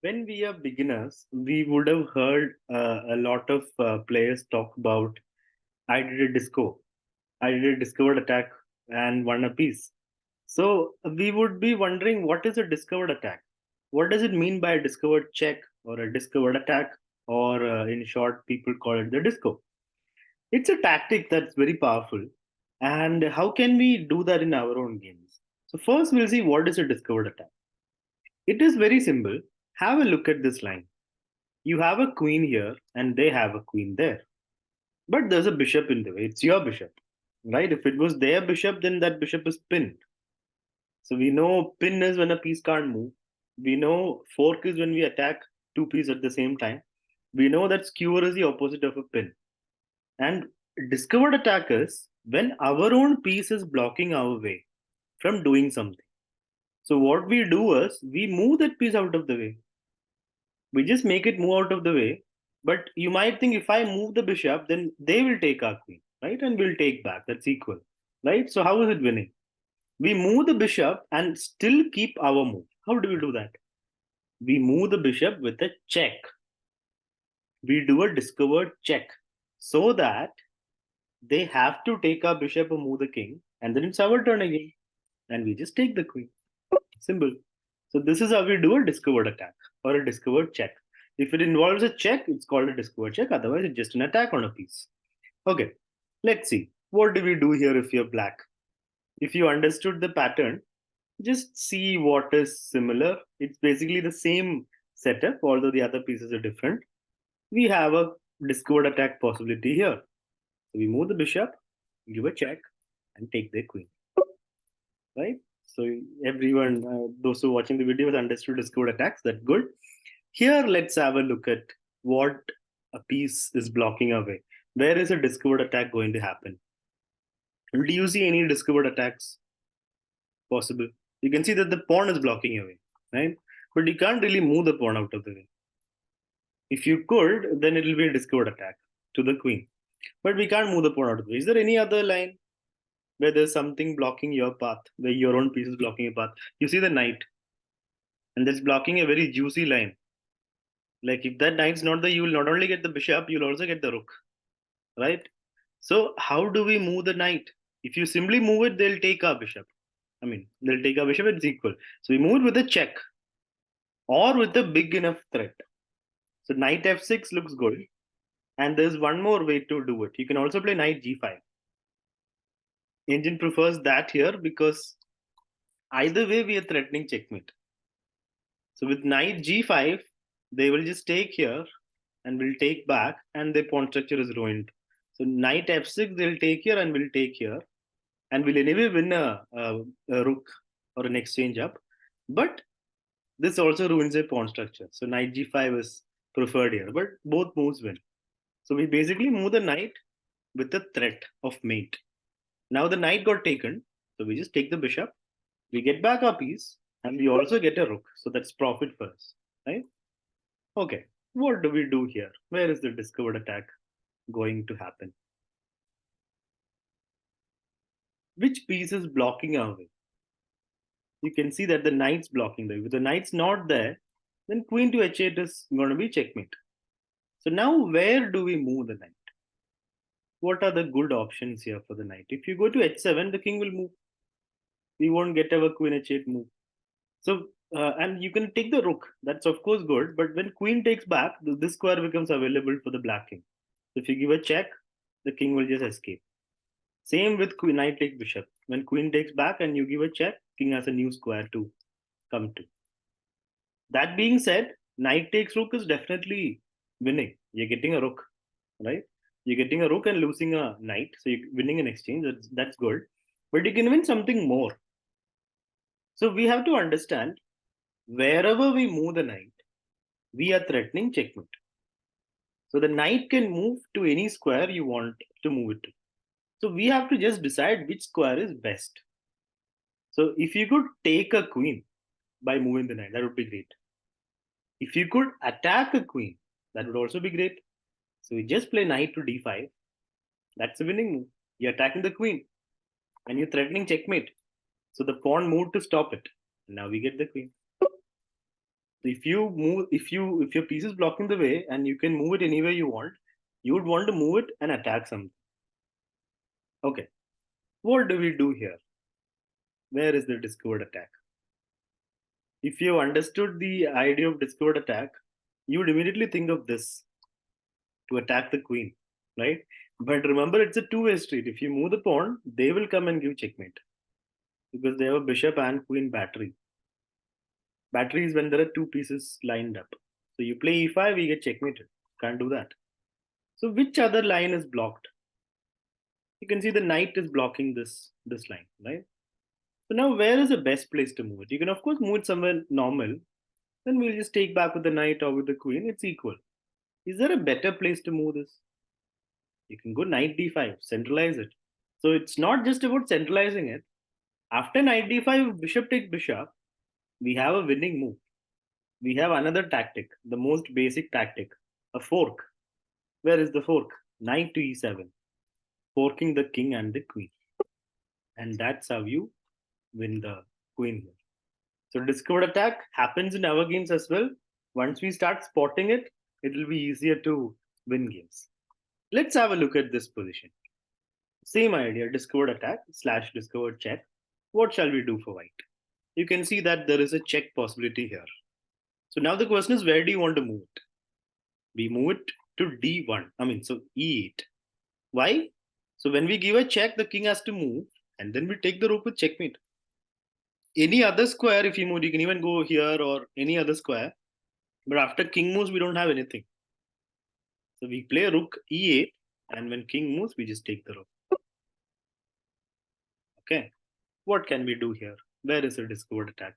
When we are beginners, we would have heard a lot of players talk about I did a disco, I did a discovered attack and won a piece. So we would be wondering what is a discovered attack? What does it mean by a discovered check or a discovered attack? Or in short, people call it the disco. It's a tactic that's very powerful. And how can we do that in our own games? So, first, we'll see what is a discovered attack. It is very simple. Have a look at this line. You have a queen here and they have a queen there. But there's a bishop in the way. It's your bishop, right? If it was their bishop, then that bishop is pinned. So we know pin is when a piece can't move. We know fork is when we attack two pieces at the same time. We know that skewer is the opposite of a pin. And discovered attack is when our own piece is blocking our way from doing something. So what we do is we move that piece out of the way. We just make it move out of the way. But you might think if I move the bishop, then they will take our queen, right? And we'll take back. That's equal, right? So how is it winning? We move the bishop and still keep our move. How do we do that? We move the bishop with a check. We do a discovered check so that they have to take our bishop and move the king, and then it's our turn again, and we just take the queen. Simple. So this is how we do a discovered attack or a discovered check. If it involves a check, it's called a discovered check. Otherwise, it's just an attack on a piece. Okay, let's see. What do we do here if you're black? If you understood the pattern, just see what is similar. It's basically the same setup, although the other pieces are different. We have a discovered attack possibility here. So we move the bishop, give a check, and take the queen. Right? So everyone, those who are watching the videos understood discovered attacks. That's good. Here, let's have a look at what a piece is blocking away. Where is a discovered attack going to happen? Do you see any discovered attacks possible? You can see that the pawn is blocking away, right? But you can't really move the pawn out of the way. If you could, then it will be a discovered attack to the queen. But we can't move the pawn out of the way. Is there any other line where there's something blocking your path, where your own piece is blocking your path? You see the knight, and that's blocking a very juicy line. Like if that knight's not there, you will not only get the bishop, you'll also get the rook, right? So how do we move the knight? If you simply move it, they'll take our bishop. I mean, they'll take our bishop, it's equal. So we move it with a check or with a big enough threat. So knight f6 looks good. And there's one more way to do it. You can also play knight g5. Engine prefers that here because either way we are threatening checkmate. So with knight g5, they will just take here and will take back, and the pawn structure is ruined. So knight f6, they'll take here and will take here, and will anyway win a rook or an exchange up. But this also ruins a pawn structure. So knight g5 is preferred here, but both moves win. So we basically move the knight with the threat of mate. Now the knight got taken, so we just take the bishop, we get back our piece, and we also get a rook. So that's profit for us, right? Okay, what do we do here? Where is the discovered attack going to happen? Which piece is blocking our way? You can see that the knight's blocking the way. If the knight's not there, then queen to h8 is going to be checkmate. So now where do we move the knight? What are the good options here for the knight? If you go to h7, the king will move. We won't get our queen h8 move. So, and you can take the rook. That's of course good. But when queen takes back, this square becomes available for the black king. So if you give a check, the king will just escape. Same with queen, knight takes bishop. When queen takes back and you give a check, king has a new square to come to. That being said, knight takes rook is definitely winning. You're getting a rook, right? You're getting a rook and losing a knight. So you're winning an exchange. That's good. But you can win something more. So we have to understand wherever we move the knight, we are threatening checkmate. So the knight can move to any square you want to move it to. So we have to just decide which square is best. So if you could take a queen by moving the knight, that would be great. If you could attack a queen, that would also be great. So we just play knight to d5. That's a winning move. You're attacking the queen and you're threatening checkmate. So the pawn moved to stop it. And now we get the queen. If you move, if your piece is blocking the way and you can move it anywhere you want, you would want to move it and attack something. Okay, what do we do here? Where is the discovered attack? If you understood the idea of discovered attack, you would immediately think of this to attack the queen, right? But remember, it's a two-way street. If you move the pawn, they will come and give checkmate because they have a bishop and queen battery. Battery is when there are two pieces lined up. So you play e5, we get checkmated. Can't do that. So which other line is blocked? You can see the knight is blocking this line, right? So now where is the best place to move it? You can of course move it somewhere normal. Then we'll just take back with the knight or with the queen. It's equal. Is there a better place to move this? You can go knight d5, centralize it. So it's not just about centralizing it. After knight d5, bishop takes bishop, we have a winning move. We have another tactic, the most basic tactic, a fork. Where is the fork? Knight to e7, forking the king and the queen. And that's how you win the queen here. So discovered attack happens in our games as well. Once we start spotting it, it will be easier to win games. Let's have a look at this position. Same idea, discovered attack slash discovered check. What shall we do for white? You can see that there is a check possibility here. So now the question is, where do you want to move it? We move it to d1. So e8. Why? So when we give a check, the king has to move, and then we take the rook with checkmate. Any other square, if you move, you can even go here or any other square. But after king moves, we don't have anything. So we play rook e8, and when king moves, we just take the rook. Okay. What can we do here? Where is a discovered attack?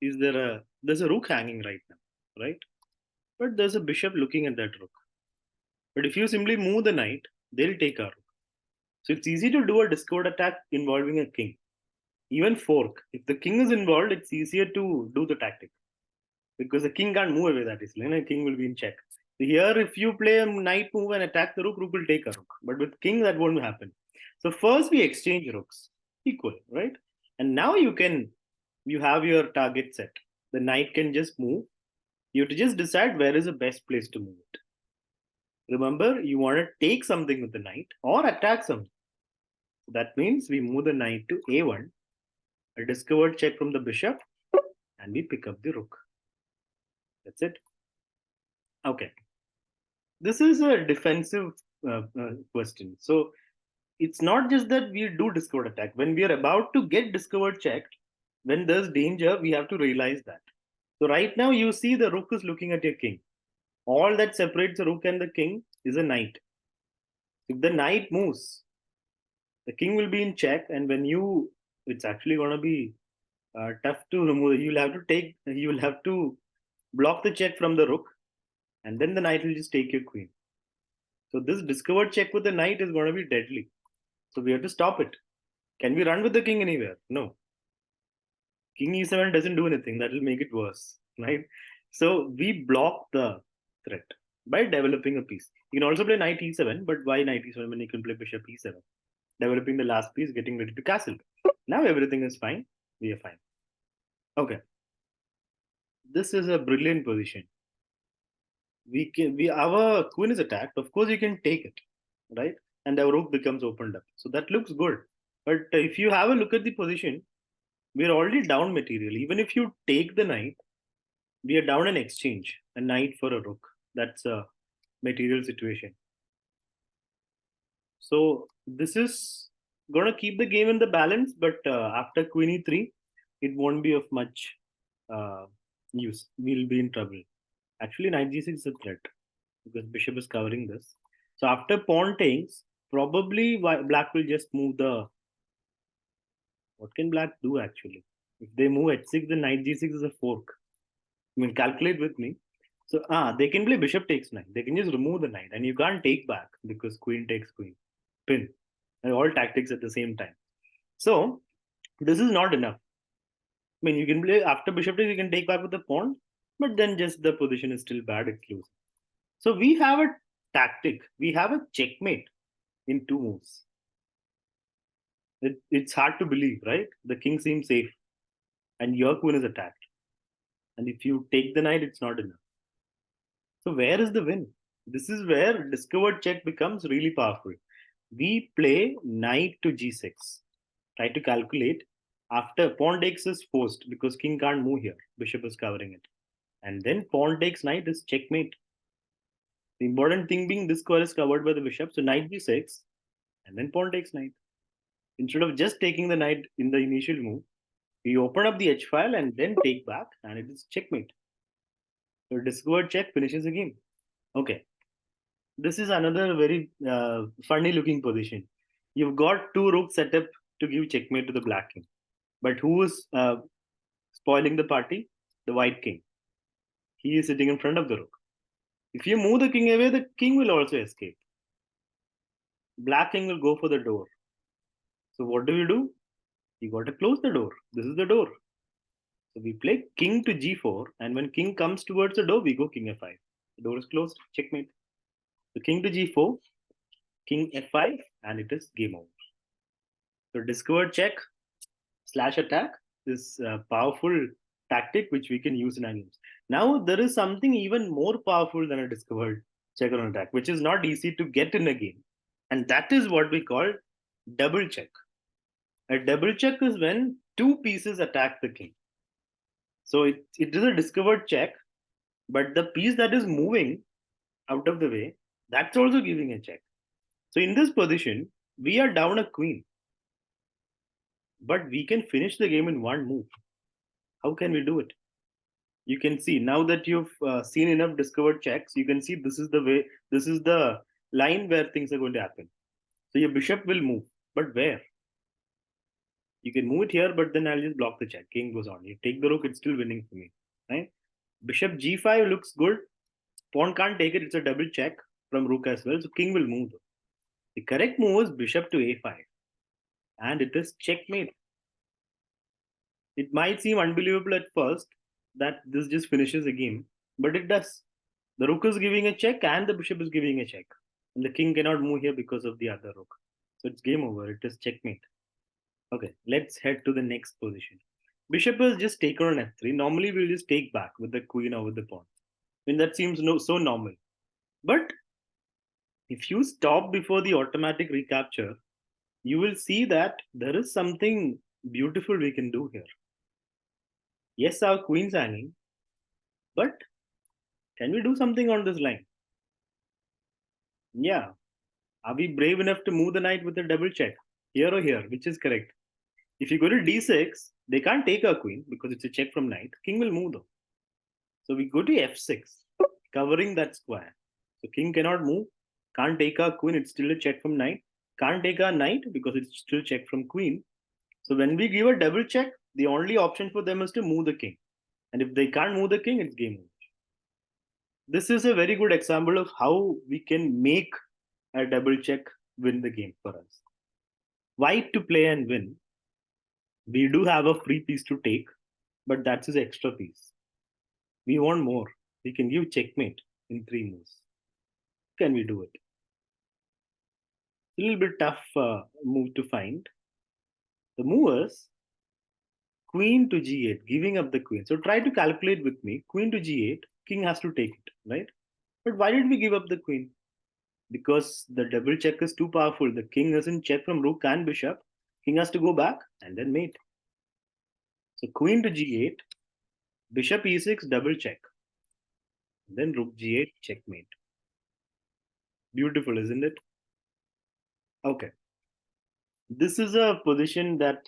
Is there's a rook hanging right now, right? But there's a bishop looking at that rook. But if you simply move the knight, they'll take our rook. So it's easy to do a discovered attack involving a king. Even fork. If the king is involved, it's easier to do the tactic because the king can't move away that easily. And the king will be in check. So here, if you play a knight move and attack the rook, rook will take a rook. But with king, that won't happen. So first we exchange rooks, equal, right? And now you have your target set. The knight can just move. You have to just decide where is the best place to move it. Remember, you want to take something with the knight or attack something. That means we move the knight to a1, a discovered check from the bishop, and we pick up the rook. That's it. Okay. This is a defensive question. So it's not just that we do discovered attack. When we are about to get discovered checked, when there's danger, we have to realize that. So right now you see the rook is looking at your king. All that separates the rook and the king is a knight. If the knight moves, the king will be in check, and it's actually going to be tough to remove. You will have to block the check from the rook, and then the knight will just take your queen. So this discovered check with the knight is going to be deadly. So we have to stop it. Can we run with the king anywhere? No. King e7 doesn't do anything. That will make it worse, right? So we block the threat by developing a piece. You can also play knight e7, but why knight e7 when you can play bishop e7? Developing the last piece, getting ready to castle. Now everything is fine. We are fine. Okay. This is a brilliant position. Our queen is attacked. Of course, you can take it, right? And our rook becomes opened up. So that looks good. But if you have a look at the position, we're already down material. Even if you take the knight, we are down an exchange, a knight for a rook. That's a material situation. So this is gonna keep the game in the balance, but after queen e3, it won't be of much uh, use. We'll be in trouble. Actually, knight g6 is a threat because bishop is covering this. So after pawn takes, probably black will just move the. What can black do actually? If they move h6, then knight g6 is a fork. I mean, calculate with me. So they can play bishop takes knight. They can just remove the knight, and you can't take back because queen takes queen, pin, and all tactics at the same time. So this is not enough. I mean, you can play after bishop takes, you can take back with the pawn, but then just the position is still bad. It's losing. So we have a tactic. We have a checkmate in two moves. It's hard to believe, right? The king seems safe, and your queen is attacked. And if you take the knight, it's not enough. So where is the win? This is where discovered check becomes really powerful. We play knight to g6. Try to calculate. After pawn takes is forced because king can't move here. Bishop is covering it. And then pawn takes knight is checkmate. The important thing being this square is covered by the bishop. So knight b6 and then pawn takes knight. Instead of just taking the knight in the initial move, we open up the h file and then take back and it is checkmate. So discovered check finishes the game. Okay. This is another very funny looking position. You've got two rooks set up to give checkmate to the black king. But who is spoiling the party? The white king. He is sitting in front of the rook. If you move the king away, the king will also escape. Black king will go for the door. So what do? You got to close the door. This is the door. So we play king to g4, and when king comes towards the door, we go king f5. The door is closed. Checkmate. So king to g4, king f5, and it is game over. So discovered check slash attack is a powerful tactic which we can use in our games. Now there is something even more powerful than a discovered check or attack, which is not easy to get in a game, and that is what we call double check. A double check is when two pieces attack the king. So it is a discovered check, but the piece that is moving out of the way, that's also giving a check. So in this position, we are down a queen, but we can finish the game in one move. How can we do it? You can see now that you've seen enough discovered checks, you can see this is the way, this is the line where things are going to happen. So your bishop will move, but where? You can move it here, but then I'll just block the check. King goes on. You take the rook, it's still winning for me. Right? Bishop g5 looks good. Pawn can't take it, it's a double check from rook as well. So king will move. The correct move is bishop to a5. And it is checkmate. It might seem unbelievable at first that this just finishes the game, but it does. The rook is giving a check and the bishop is giving a check. And the king cannot move here because of the other rook. So it's game over. It is checkmate. Okay, let's head to the next position. Bishop is just taken on f3. Normally, we'll just take back with the queen over the pawn. I mean, that seems so normal. But if you stop before the automatic recapture, you will see that there is something beautiful we can do here. Yes, our queen's hanging, but can we do something on this line? Yeah. Are we brave enough to move the knight with a double check? Here or here, which is correct? If you go to d6, they can't take our queen because it's a check from knight. King will move though. So we go to f6, covering that square. So king cannot move, can't take our queen, it's still a check from knight. Can't take our knight because it's still check from queen. So when we give a double check, the only option for them is to move the king. And if they can't move the king, it's game over. This is a very good example of how we can make a double check win the game for us. White to play and win. We do have a free piece to take, but that's his extra piece. We want more. We can give checkmate in three moves. Can we do it? A little bit tough move to find. The move is queen to g8, giving up the queen. So try to calculate with me. Queen to g8, king has to take it, right? But why did we give up the queen? Because the double check is too powerful. The king is in check from rook and bishop. King has to go back and then mate. So queen to g8, bishop e6, double check. Then rook g8, checkmate. Beautiful, isn't it? Okay. This is a position that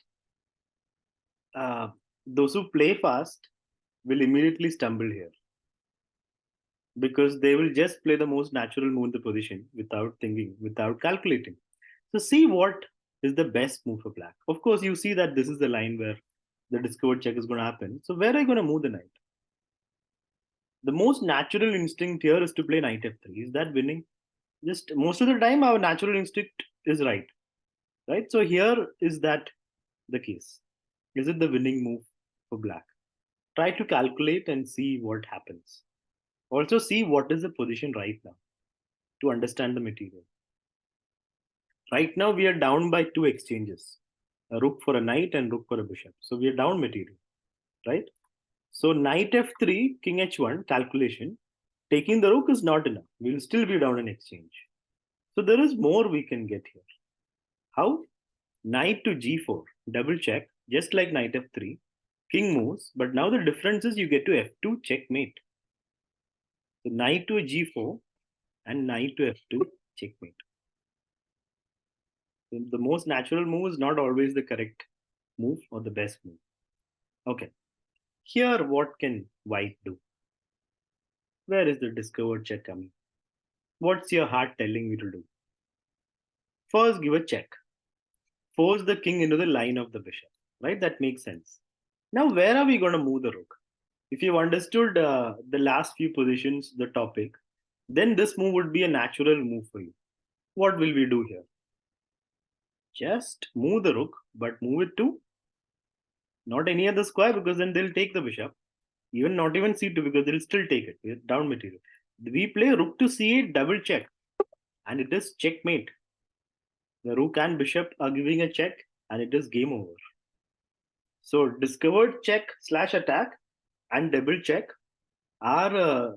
uh, those who play fast will immediately stumble here because they will just play the most natural move in the position without thinking, without calculating. So see what is the best move for black. Of course, you see that this is the line where the discovered check is going to happen. So where are you going to move the knight? The most natural instinct here is to play knight f3. Is that winning? Just most of the time, our natural instinct is right. Right? So here is that the case. Is it the winning move for black? Try to calculate and see what happens. Also see what is the position right now to understand the material. Right now we are down by two exchanges. A rook for a knight and rook for a bishop. So we are down material, right? So knight f3, king h1, calculation. Taking the rook is not enough. We'll still be down in exchange. So there is more we can get here. How? Knight to g4, double check, just like knight f3. King moves, but now the difference is you get to f2, checkmate. So knight to g4 and knight to f2, checkmate. So the most natural move is not always the correct move or the best move. Okay, here what can white do? Where is the discovered check coming? What's your heart telling me to do? First, give a check. Force the king into the line of the bishop. Right? That makes sense. Now, where are we going to move the rook? If you've understood the last few positions, the topic, then this move would be a natural move for you. What will we do here? Just move the rook, but move it to not any other square because then they'll take the bishop. Even not even c2 because they'll still take it. It's down material. We play rook to c8, double check, and it is checkmate. The rook and bishop are giving a check, and it is game over. So discovered check slash attack and double check are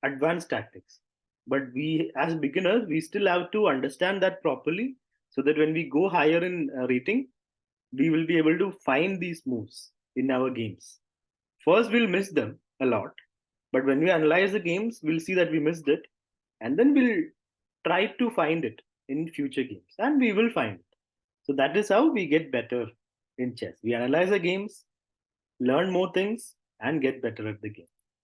advanced tactics. But we, as beginners, we still have to understand that properly so that when we go higher in rating, we will be able to find these moves in our games. First, we'll miss them a lot. But when we analyze the games, we'll see that we missed it. And then we'll try to find it in future games. And we will find it. So that is how we get better in chess. We analyze the games, learn more things, and get better at the game.